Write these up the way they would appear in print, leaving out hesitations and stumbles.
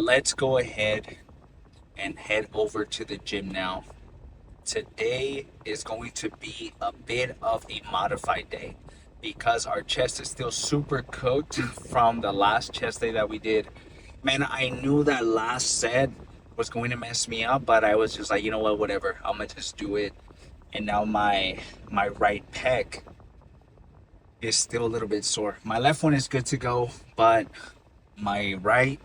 let's go ahead and head over to the gym now. Today is going to be a bit of a modified day because our chest is still super cooked from the last chest day that we did. Man, I knew that last set was going to mess me up, but I was just like, you know what, whatever. I'm gonna just do it. And now my right pec is still a little bit sore. My left one is good to go, but my right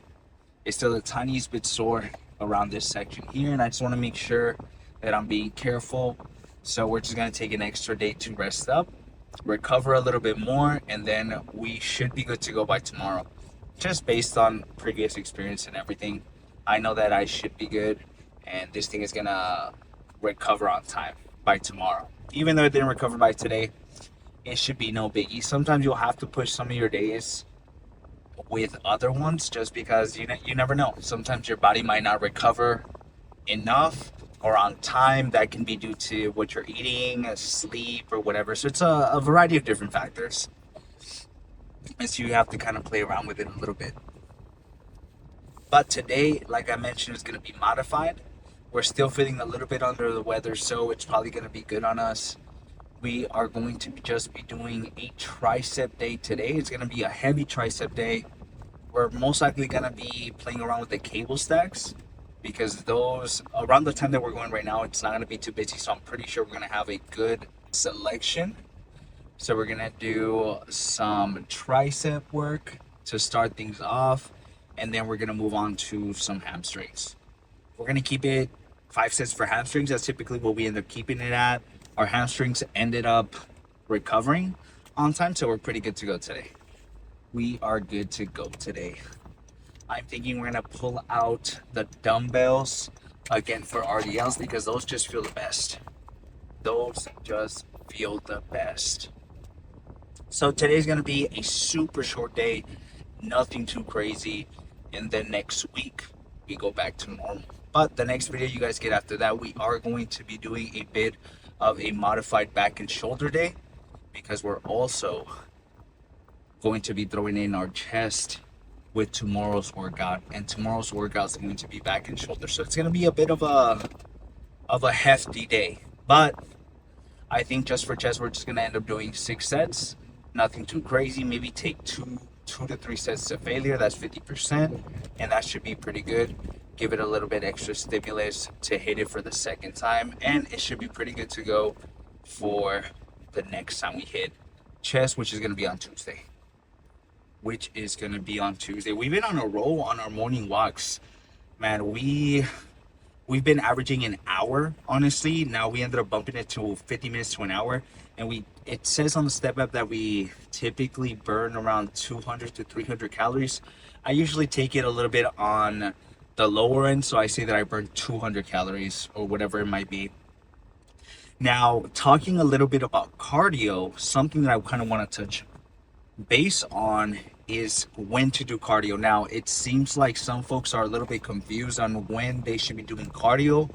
is still the tiniest bit sore around this section here, and I just want to make sure that I'm being careful. So we're just going to take an extra day to rest up, recover a little bit more, and then we should be good to go by tomorrow. Just based on previous experience and everything, I know that I should be good, and this thing is going to recover on time by tomorrow. Even though it didn't recover by today, it should be no biggie. Sometimes you'll have to push some of your days with other ones just because you never know. Sometimes your body might not recover enough or on time. That can be due to what you're eating, sleep, or whatever. So it's a variety of different factors. And so you have to kind of play around with it a little bit. But today, like I mentioned, is going to be modified. We're still feeling a little bit under the weather, so it's probably going to be good on us. We are going to just be doing a tricep day today. It's going to be a heavy tricep day. We're most likely going to be playing around with the cable stacks because those, around the time that we're going right now, it's not going to be too busy. So I'm pretty sure we're going to have a good selection. So we're going to do some tricep work to start things off. And then we're going to move on to some hamstrings. We're going to keep it 5 sets for hamstrings. That's typically what we end up keeping it at. Our hamstrings ended up recovering on time, so we're pretty good to go today. We are good to go today. I'm thinking we're going to pull out the dumbbells again for RDLs because those just feel the best. Those just feel the best. So today's going to be a super short day, nothing too crazy. And then next week, we go back to normal. But the next video you guys get after that, we are going to be doing a bit of a modified back and shoulder day because we're also going to be throwing in our chest with tomorrow's workout, and tomorrow's workout is going to be back and shoulder. So it's going to be a bit of a hefty day, but I think just for chest we're just going to end up doing 6 sets, nothing too crazy. Maybe take two to 3 sets to failure. That's 50%, and that should be pretty good. Give it a little bit extra stimulus to hit it for the second time, and it should be pretty good to go for the next time we hit chest, which is going to be on Tuesday. We've been on a roll on our morning walks. Man, we've been averaging an hour, honestly. Now we ended up bumping it to 50 minutes to an hour. And it says on the step up that we typically burn around 200 to 300 calories. I usually take it a little bit on the lower end, so I say that I burn 200 calories or whatever it might be. Now, talking a little bit about cardio, something that I kind of want to touch base on is when to do cardio. Now, it seems like some folks are a little bit confused on when they should be doing cardio,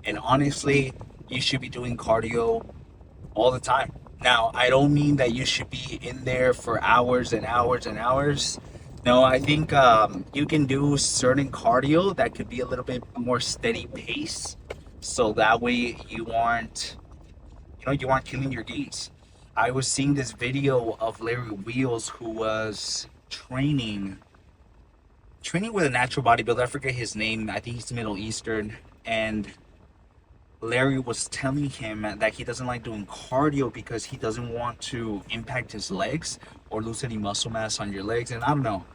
and honestly, you should be doing cardio all the time. Now, I don't mean that you should be in there for hours and hours and hours. No, I think you can do certain cardio that could be a little bit more steady pace, so that way you aren't killing your gains. I was seeing this video of Larry Wheels, who was training with a natural bodybuilder. I forget his name. I think he's Middle Eastern, and Larry was telling him that he doesn't like doing cardio because he doesn't want to impact his legs or lose any muscle mass on your legs. And I don't know.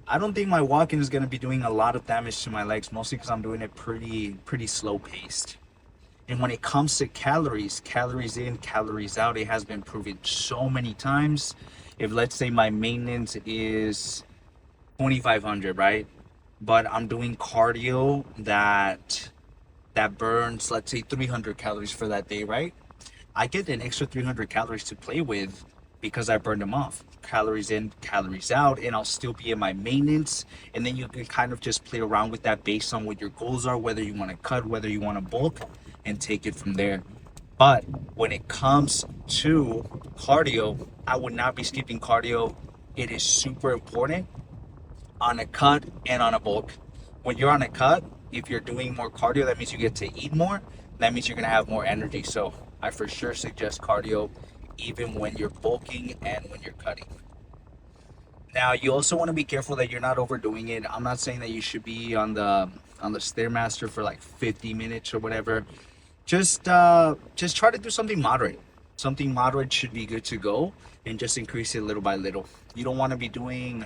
I don't think my walking is going to be doing a lot of damage to my legs, mostly because I'm doing it pretty slow paced. And when it comes to calories in, calories out, it has been proven so many times. If let's say my maintenance is 2,500, right? But I'm doing cardio that burns, let's say 300 calories for that day, right? I get an extra 300 calories to play with because I burned them off. Calories in, calories out, and I'll still be in my maintenance. And then you can kind of just play around with that based on what your goals are, whether you want to cut, whether you want to bulk, and take it from there. But when it comes to cardio, I would not be skipping cardio. It is super important on a cut and on a bulk. When you're on a cut, if you're doing more cardio, that means you get to eat more. That means you're gonna have more energy. So I for sure suggest cardio, even when you're bulking and when you're cutting. Now you also want to be careful that you're not overdoing it. I'm not saying that you should be on the stairmaster for like 50 minutes or whatever. Just try to do something moderate. Something moderate should be good to go, and just increase it little by little. You don't want to be doing,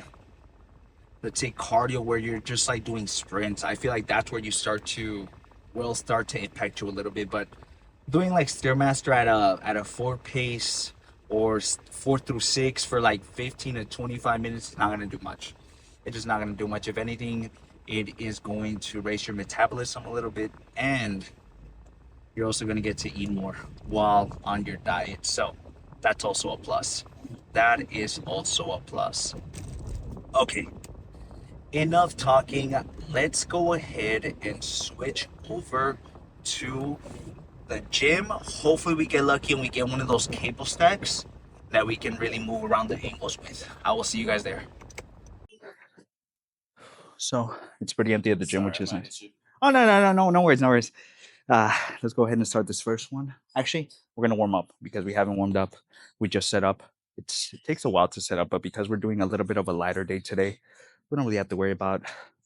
let's say, cardio where you're just like doing sprints. I feel like that's where you start to impact you a little bit. But doing like stairmaster at a four pace or 4 through 6 for like 15 to 25 minutes is not gonna do much. It's just not gonna do much. If anything, it is going to raise your metabolism a little bit, and you're also gonna get to eat more while on your diet. So that's also a plus. That is also a plus. Okay, enough talking. Let's go ahead and switch over to the gym. Hopefully, we get lucky and we get one of those cable stacks that we can really move around the angles with. I will see you guys there. So it's pretty empty at the gym, which is nice. Oh, no worries, no worries. Let's go ahead and start this first one. Actually, we're gonna warm up because we haven't warmed up. We just set up. It takes a while to set up, but because we're doing a little bit of a lighter day today, we don't really have to worry about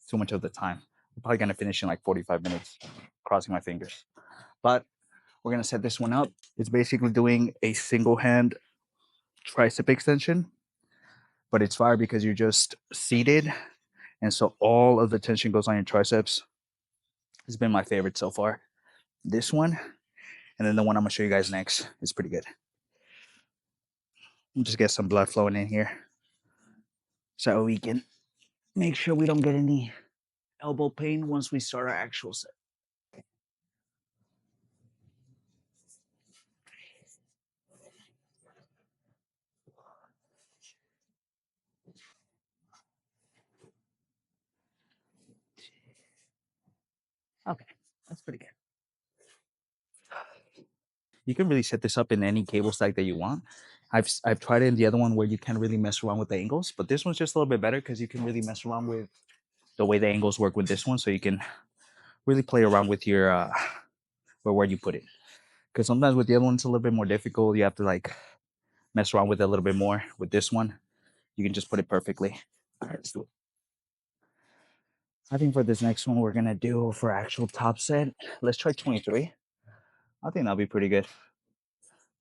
too much of the time. We're probably gonna finish in like 45 minutes, crossing my fingers. But we're gonna set this one up. It's basically doing a single hand tricep extension, but it's fire because you're just seated, and so all of the tension goes on your triceps. It's been my favorite so far. This one, and then the one I'm gonna show you guys next is pretty good. Just get some blood flowing in here so we can make sure we don't get any elbow pain once we start our actual set. Okay, that's pretty good. You can really set this up in any cable stack that you want. I've tried it in the other one where you can't really mess around with the angles, but this one's just a little bit better because you can really mess around with the way the angles work with this one, so you can really play around with your where you put it. Because sometimes with the other one it's a little bit more difficult. You have to like mess around with it a little bit more. With this one, you can just put it perfectly. All right, let's do it. I think for this next one we're gonna do for actual top set. Let's try 23. I think that'll be pretty good.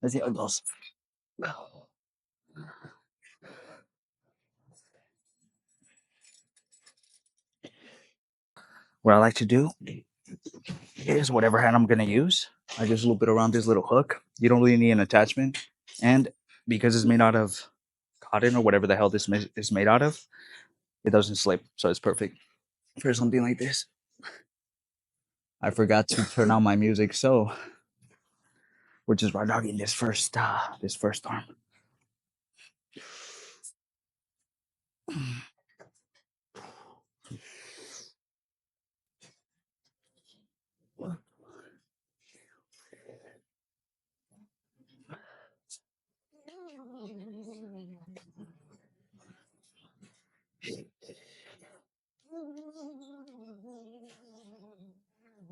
Let's see how it goes. What I like to do is whatever hand I'm gonna use, I just loop it around this little hook. You don't really need an attachment, and because it's made out of cotton or whatever the hell this is made out of, it doesn't slip, so it's perfect for something like this. I forgot to turn on my music, so we're just raw dogging this first arm.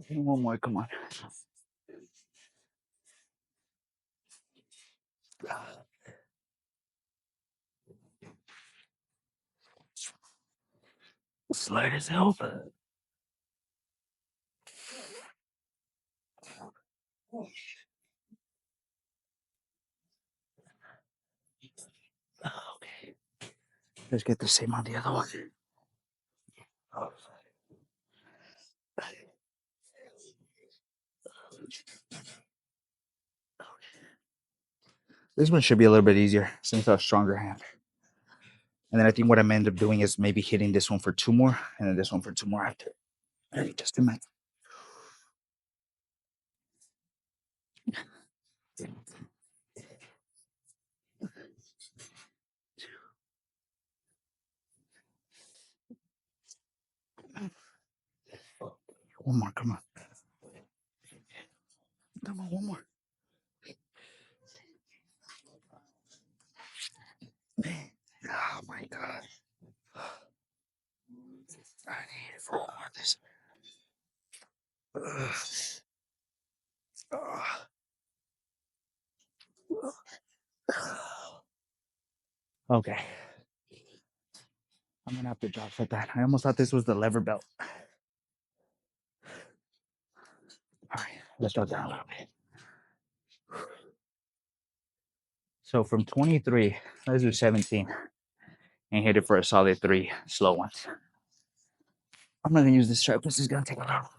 One more, come on. Slide as hell. Okay. Let's get the same on the other one. This one should be a little bit easier since I have a stronger hand. And then I think what I'm end up doing is maybe hitting this one for two more and then this one for two more after. Just a minute. One more, come on. Come on, one more. Oh my God. I need 4 more of this. Okay. I'm gonna have to drop like that. I almost thought this was the lever belt. All right, let's drop down a little bit. So from 23, let's do 17 and hit it for a solid 3 slow ones. I'm not gonna use this strap. This is gonna take a while.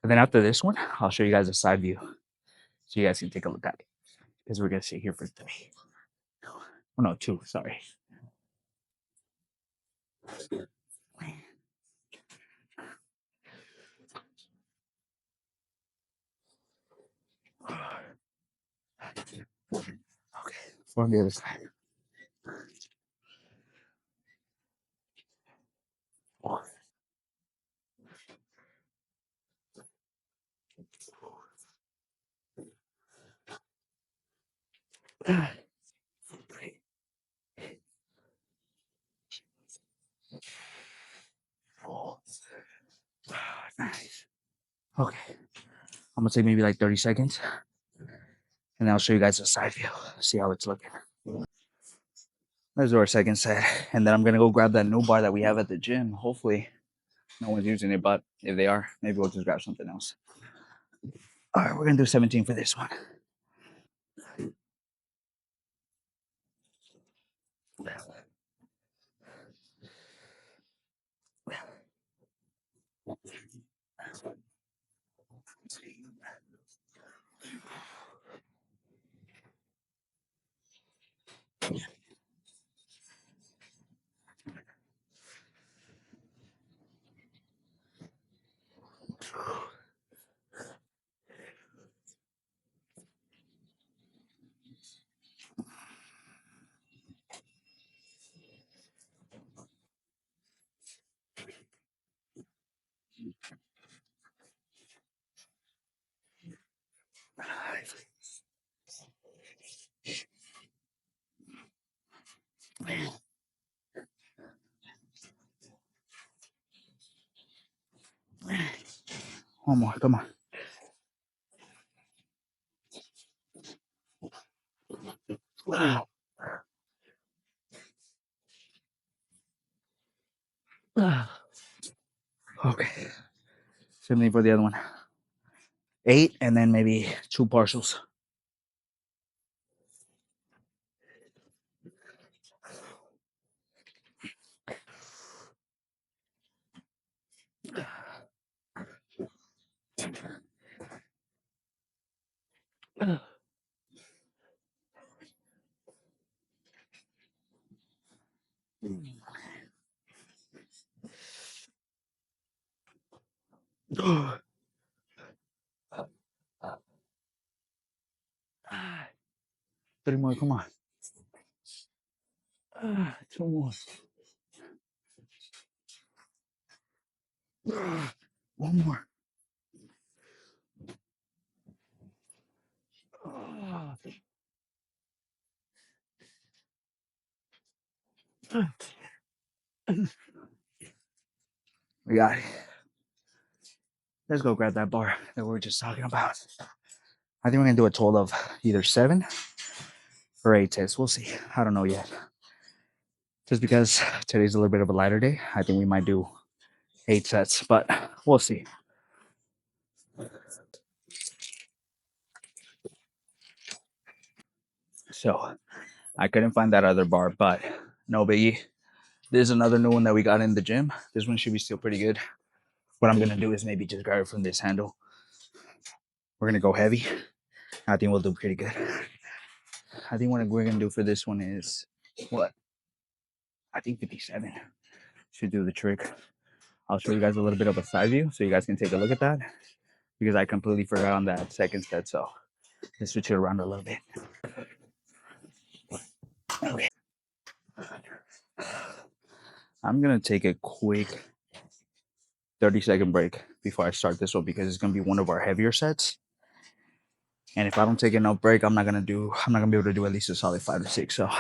And then after this one, I'll show you guys a side view so you guys can take a look at it. Because we're gonna sit here for 3. Oh no, 2, sorry. Okay, 4 on the other side. Nice. Okay, I'm gonna take maybe like 30 seconds and then I'll show you guys the side view. See how it's looking. There's our second set. And then I'm gonna go grab that new bar that we have at the gym. Hopefully no one's using it, but if they are, maybe we'll just grab something else. All right, we're gonna do 17 for this one. One more, come on. Okay, 17 for the other one. 8 and then maybe 2 partials. Three more, come on. 2 more. 1 more. We got it. Let's go grab that bar that we were just talking about. I think we're gonna do a total of either 7 or 8 tests. We'll see. I don't know yet. Just because today's a little bit of a lighter day, I think we might do 8 sets, but we'll see. So I couldn't find that other bar, but no biggie. There's another new one that we got in the gym. This one should be still pretty good. What I'm gonna do is maybe just grab it from this handle. We're gonna go heavy. I think we'll do pretty good. I think what we're gonna do for this one is what? I think 57 should do the trick. I'll show you guys a little bit of a side view so you guys can take a look at that because I completely forgot on that second set. So let's switch it around a little bit. Okay. I'm gonna take a quick 30-second break before I start this one because it's gonna be one of our heavier sets. And if I don't take enough break, I'm not gonna be able to do at least a solid 5 to 6. So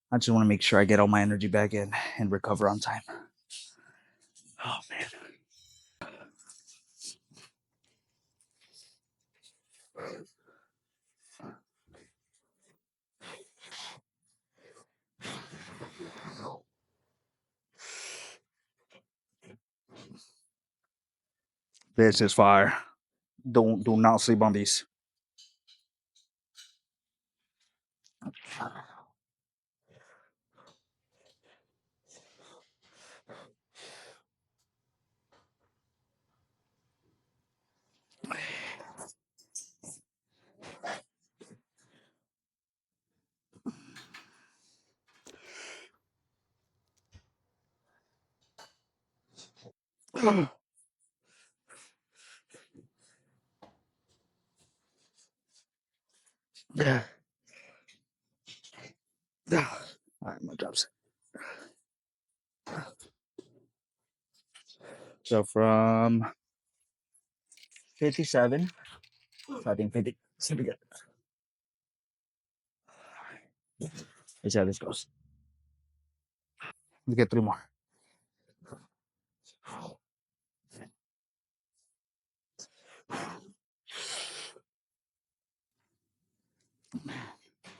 I just want to make sure I get all my energy back in and recover on time. Oh man. This is fire. Do not sleep on these. Yeah. All right, my job's. So from 57, so I think 50. So we get. Let's see how this goes. Let's get 3 more.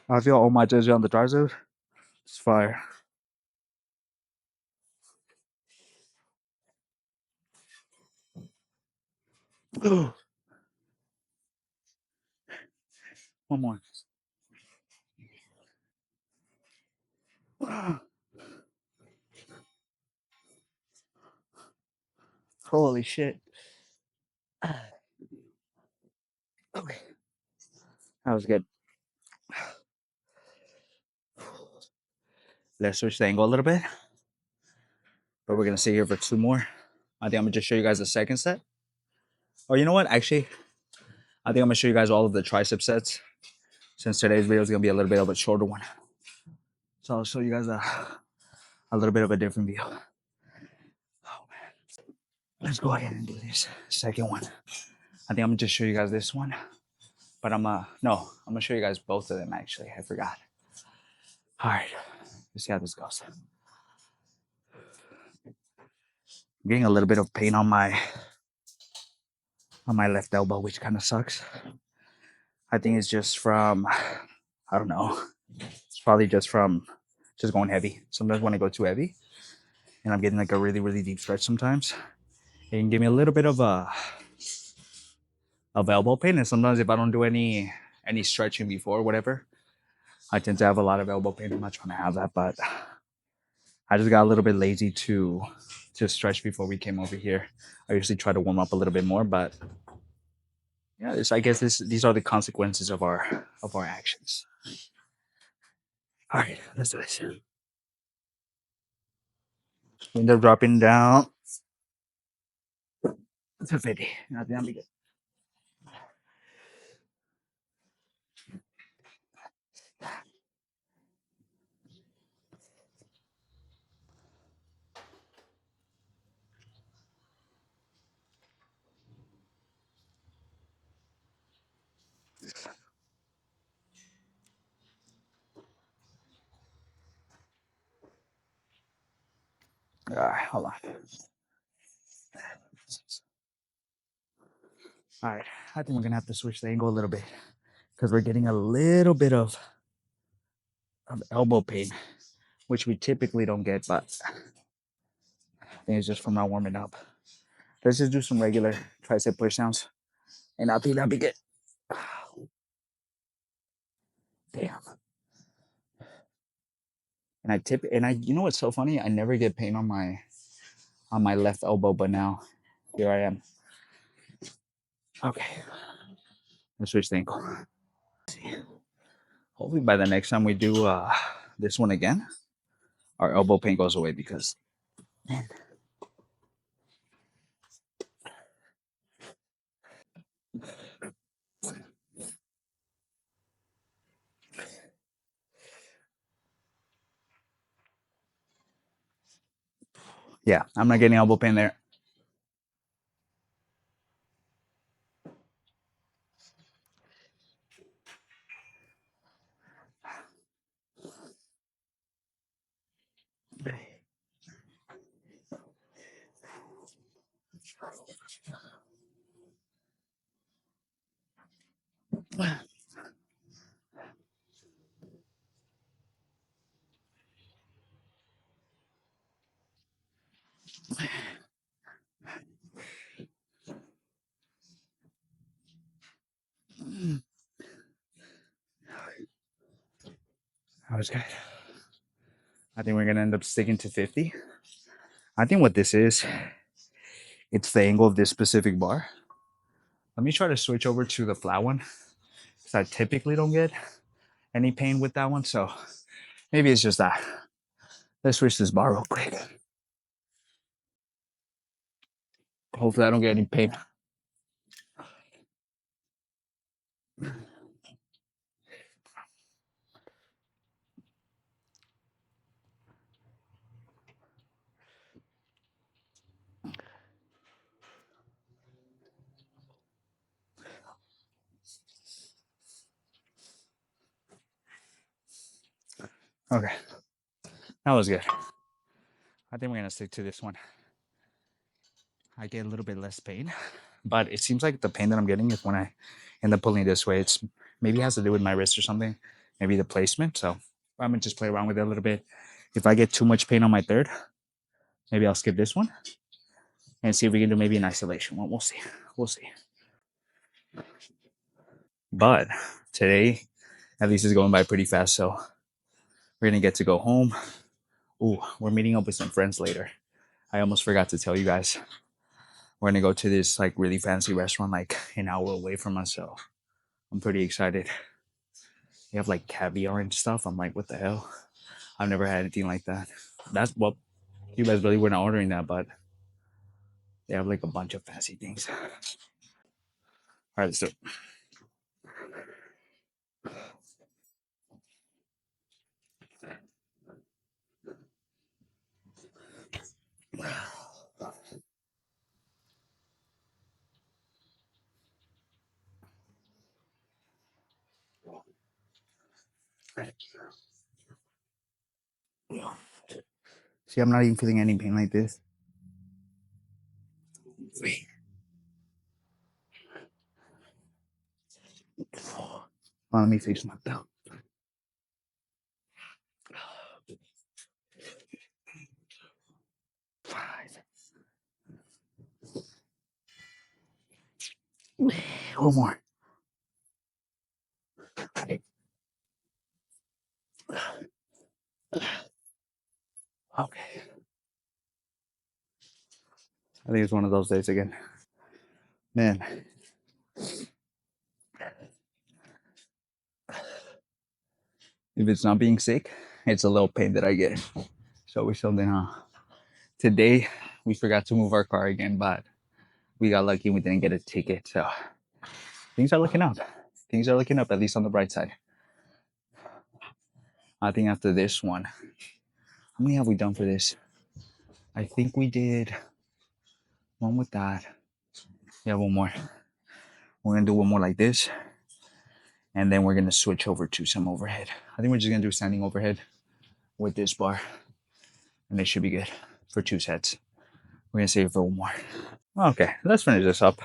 I feel all my jersey on the triceps. It's fire. One more. Holy shit. Okay. That was good. Let's switch the angle a little bit. But we're going to sit here for 2 more. I think I'm going to just show you guys the second set. Or you know what? Actually, I think I'm going to show you guys all of the tricep sets. Since today's video is going to be a little bit of a shorter one. So I'll show you guys a little bit of a different view. Oh, man. Let's go ahead and do this second one. I think I'm going to just show you guys this one. But I'm going to show you guys both of them, actually. I forgot. All right. Let's see how this goes. I'm getting a little bit of pain on my left elbow, which kind of sucks. I think it's just from, I don't know. It's probably just from just going heavy. Sometimes when I go too heavy and I'm getting like a really, really deep stretch sometimes, it can give me a little bit of elbow pain. And sometimes if I don't do any stretching before, whatever, I tend to have a lot of elbow pain. I'm not trying to have that, but I just got a little bit lazy to stretch before we came over here. I usually try to warm up a little bit more, but yeah, I guess these are the consequences of our actions. All right, let's do this. End up dropping down to 50. I think I'll be good. All right, hold on. All right, I think we're gonna have to switch the angle a little bit because we're getting a little bit of elbow pain, which we typically don't get, but I think it's just from not warming up. Let's just do some regular tricep push downs, and I think that'll be good. Damn. You know what's so funny? I never get pain on my left elbow, but now here I am. Okay, let's switch the ankle. Hopefully by the next time we do this one again, our elbow pain goes away because man. Yeah, I'm not getting elbow pain there. That was good. I think we're gonna end up sticking to 50. I think what this is, it's the angle of this specific bar. Let me try to switch over to the flat one because I typically don't get any pain with that one. So maybe it's just that. Let's switch this bar real quick. Hopefully I don't get any pain. Okay, that was good. I think we're gonna stick to this one. I get a little bit less pain, but it seems like the pain that I'm getting is when I end up pulling this way. It's maybe it has to do with my wrist or something, maybe the placement. So I'm gonna just play around with it a little bit. If I get too much pain on my third, maybe I'll skip this one and see if we can do maybe an isolation one. We'll see. We'll see. But today, at least, is going by pretty fast. So we're gonna get to go home. Ooh, we're meeting up with some friends later. I almost forgot to tell you guys. We're gonna go to this like really fancy restaurant like an hour away from us. So I'm pretty excited. They have like caviar and stuff. I'm like, what the hell? I've never had anything like that. That's well, you guys really weren't ordering that, but they have like a bunch of fancy things. All right, so see, I'm not even feeling any pain like this. Oh, let me fix my belt. One more. Okay. I think it's one of those days again. Man, if it's not being sick, it's a little pain that I get. So we something, huh? Today, we forgot to move our car again, but we got lucky and we didn't get a ticket. So things are looking up. Things are looking up, at least on the bright side. I think after this one, how many have we done for this? I think we did one with that. Yeah, one more. We're gonna do one more like this, and then we're gonna switch over to some overhead. I think we're just gonna do standing overhead with this bar, and it should be good for 2 sets. We're gonna save it for one more. Okay, let's finish this up.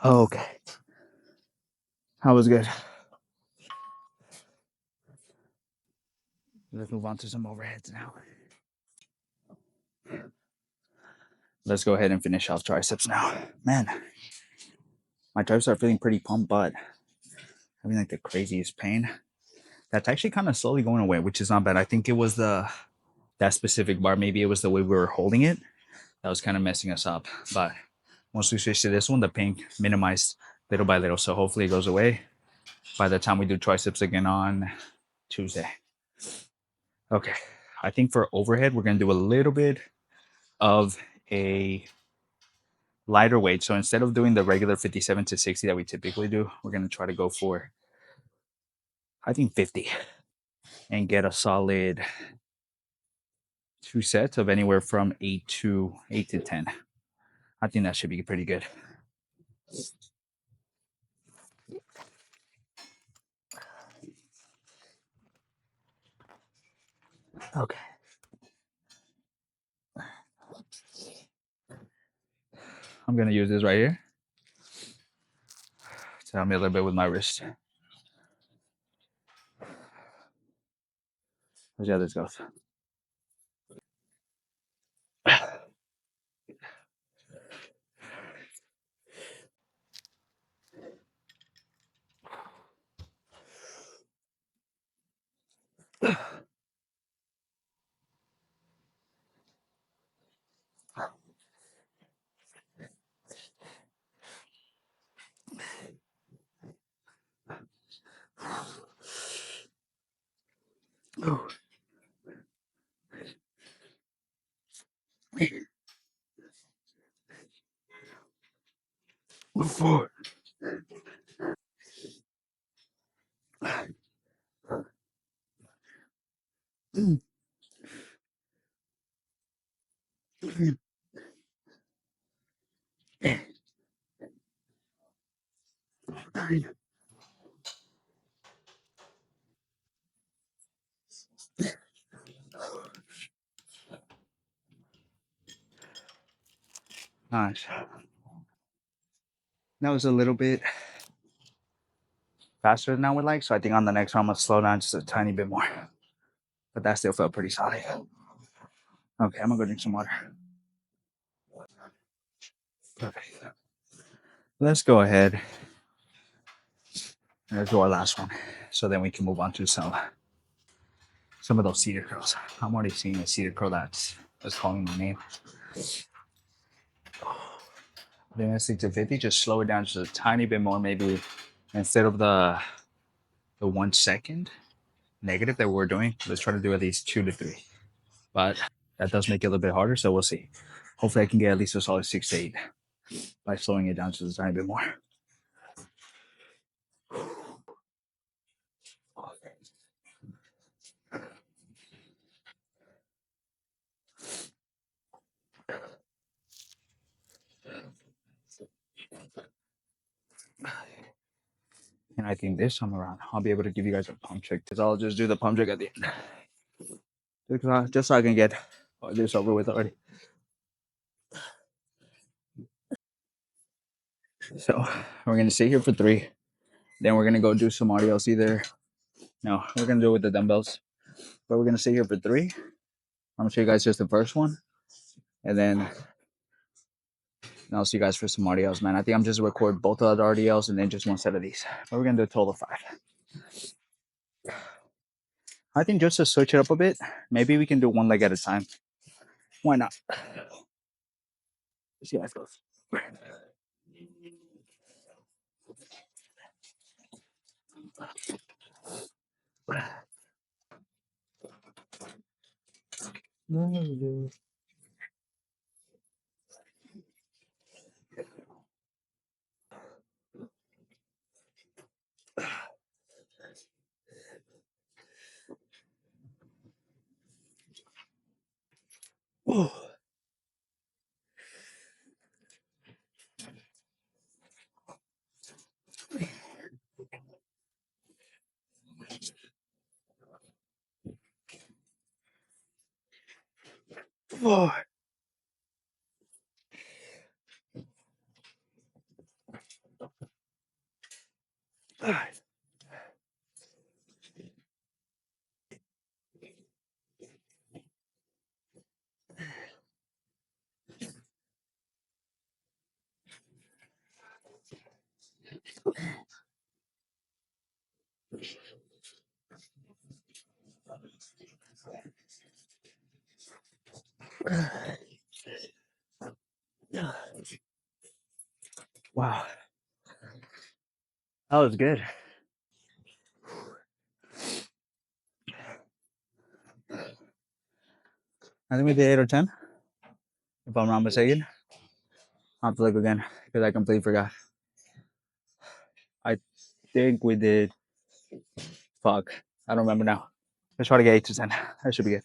Okay, that was good. Let's move on to some overheads now. Let's go ahead and finish off triceps now. Man, my triceps are feeling pretty pumped, but having like the craziest pain. That's actually kind of slowly going away, which is not bad. I think it was the that specific bar. Maybe it was the way we were holding it that was kind of messing us up. But once we switch to this one, the pain minimized little by little. So hopefully it goes away by the time we do triceps again on Tuesday. Okay. I think for overhead, we're going to do a little bit of a lighter weight. So instead of doing the regular 57 to 60 that we typically do, we're going to try to go for, I think, 50 and get a solid 2 sets of anywhere from 8 to 10. I think that should be pretty good. Okay. I'm going to use this right here to help me a little bit with my wrist. Let's see how this goes. Oh. Move forward. Nice. That was a little bit faster than I would like. So I think on the next one, I'm going to slow down just a tiny bit more. But that still felt pretty solid. Okay, I'm going to go drink some water. Perfect. Let's go ahead. Let's do our last one. So then we can move on to some of those seated curls. I'm already seeing a seated curl that's calling my name. Then I stick to 50, just slow it down just a tiny bit more, maybe instead of the 1 second negative that we're doing, let's try to do at least 2 to 3. But that does make it a little bit harder, so we'll see. Hopefully I can get at least a solid 6 to 8 by slowing it down just a tiny bit more. And I think this time around, I'll be able to give you guys a pump check because I'll just do the pump check at the end. Just so I can get this over with already. So we're going to sit here for 3. Then we're going to go do some RDLs either. No, we're going to do it with the dumbbells. But we're going to sit here for 3. I'm going to show you guys just the first one. And then I'll see you guys for some RDLs, man. I think I'm just going to record both of the RDLs and then just 1 set of these. But we're going to do a total of 5. I think just to switch it up a bit, maybe we can do 1 leg at a time. Why not? Let's see how it goes. Four. Wow, that was good. I think we did 8 or 10, if I'm not mistaken. I'll have to look again because I completely forgot. I think we did. Fuck, I don't remember now. Let's try to get 8 to 10. That should be good.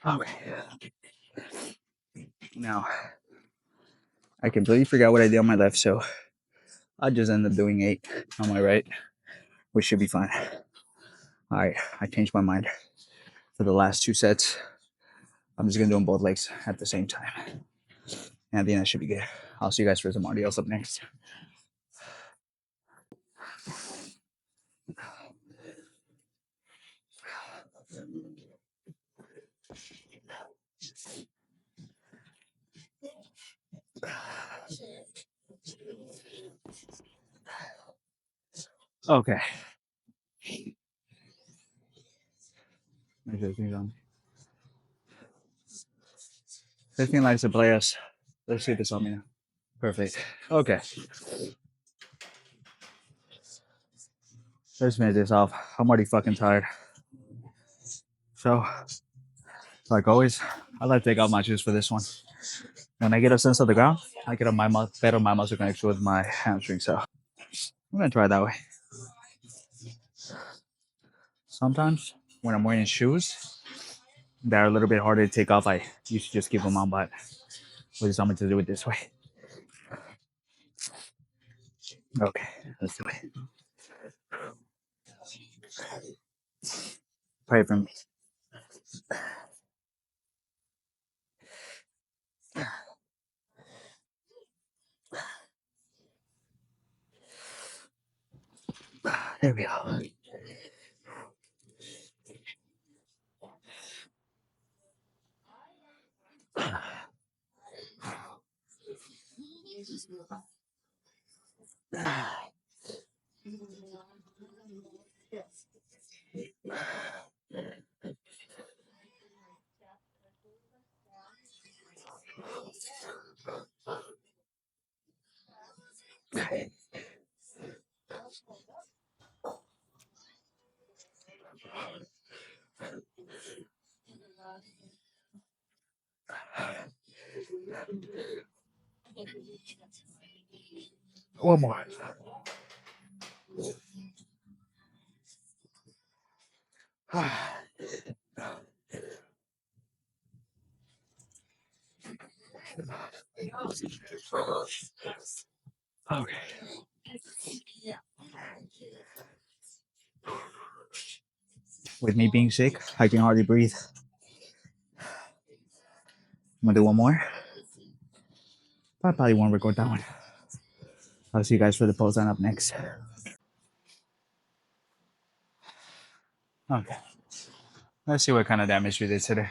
Okay. Now, I completely forgot what I did on my left, so I just ended up doing 8 on my right, which should be fine. All right, I changed my mind. For the last 2 sets, I'm just gonna do them both legs at the same time. And I think that should be good. I'll see you guys for some audios up next. Okay. Make sure everything's on. 15 likes to play us. Let's see this on me now. Perfect. Okay. Let's finish this off. I'm already fucking tired. So, like always, I like to take out my shoes for this one. When I get a sense of the ground, I get a better my muscle connection with my hamstring. So I'm gonna try it that way. Sometimes when I'm wearing shoes that are a little bit harder to take off, I used to just keep them on, but we decided to do it this way. Okay, let's do it. Pray for me. There we go. One more. Okay. With me being sick, I can hardly breathe. I'm gonna do one more. I probably won't record that one. I'll see you guys for the post on up next. Okay. Let's see what kind of damage we did today.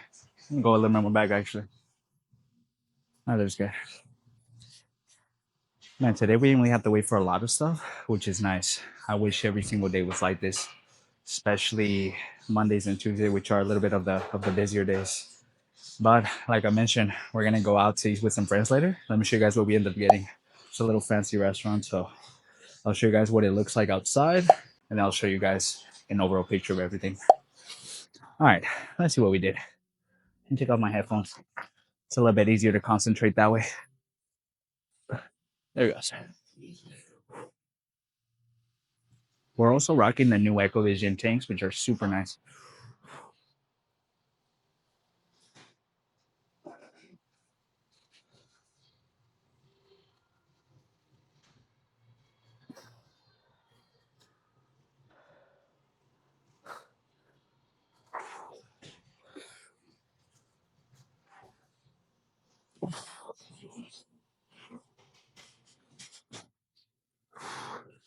I'm gonna go a little bit more back actually. That looks good. Man, today we didn't really have to wait for a lot of stuff, which is nice. I wish every single day was like this. especially Mondays and Tuesdays, which are a little bit of the busier days. But like I mentioned, we're gonna go out to eat with some friends later. Let me show you guys what we end up getting. It's a little fancy restaurant, so I'll show you guys what it looks like outside, and I'll show you guys an overall picture of everything. All right, let's see what we did. And take off my headphones. It's a little bit easier to concentrate that way. There we go. We're also rocking the new EcoVision tanks, which are super nice.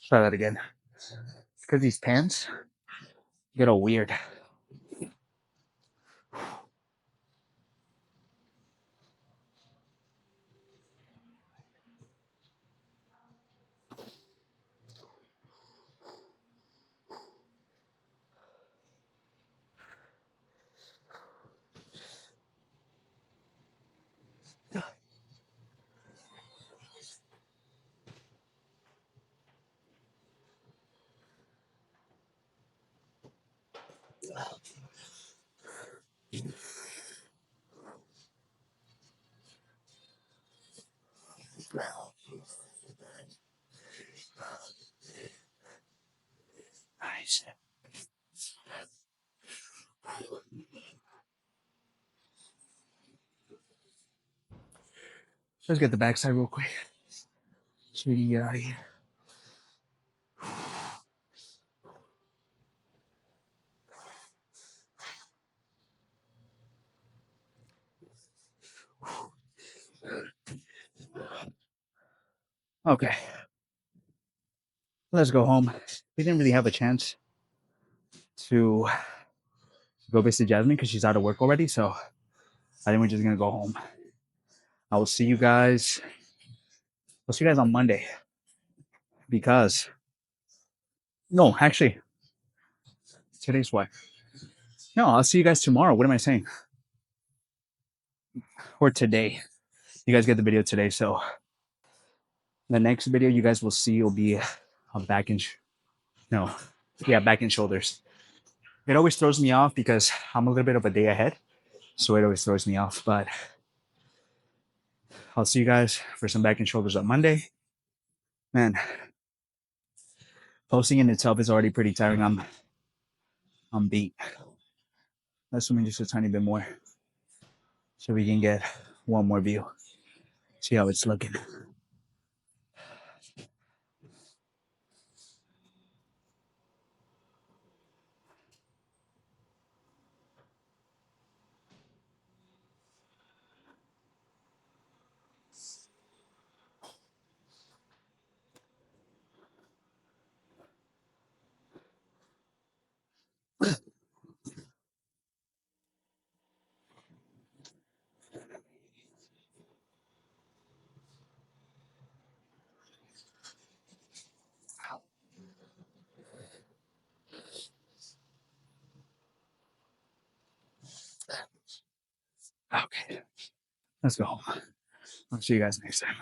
Try that again. Because these pants get all weird. Nice. Let's get the backside real quick so we can get out of here. Okay, let's go home. We didn't really have a chance to go visit Jasmine because she's out of work already, so I think we're just gonna go home. I will see you guys. I'll see you guys on Monday because no, actually, today's what? No, I'll see you guys tomorrow. What am I saying? Or today. You guys get the video today, so the next video you guys will see will be a back and no, yeah, back and shoulders. It always throws me off because I'm a little bit of a day ahead, so it always throws me off. But I'll see you guys for some back and shoulders on Monday. Man, posting in itself is already pretty tiring. I'm beat. Let's zoom in just a tiny bit more so we can get one more view. See how it's looking. Okay, let's go home. I'll see you guys next time.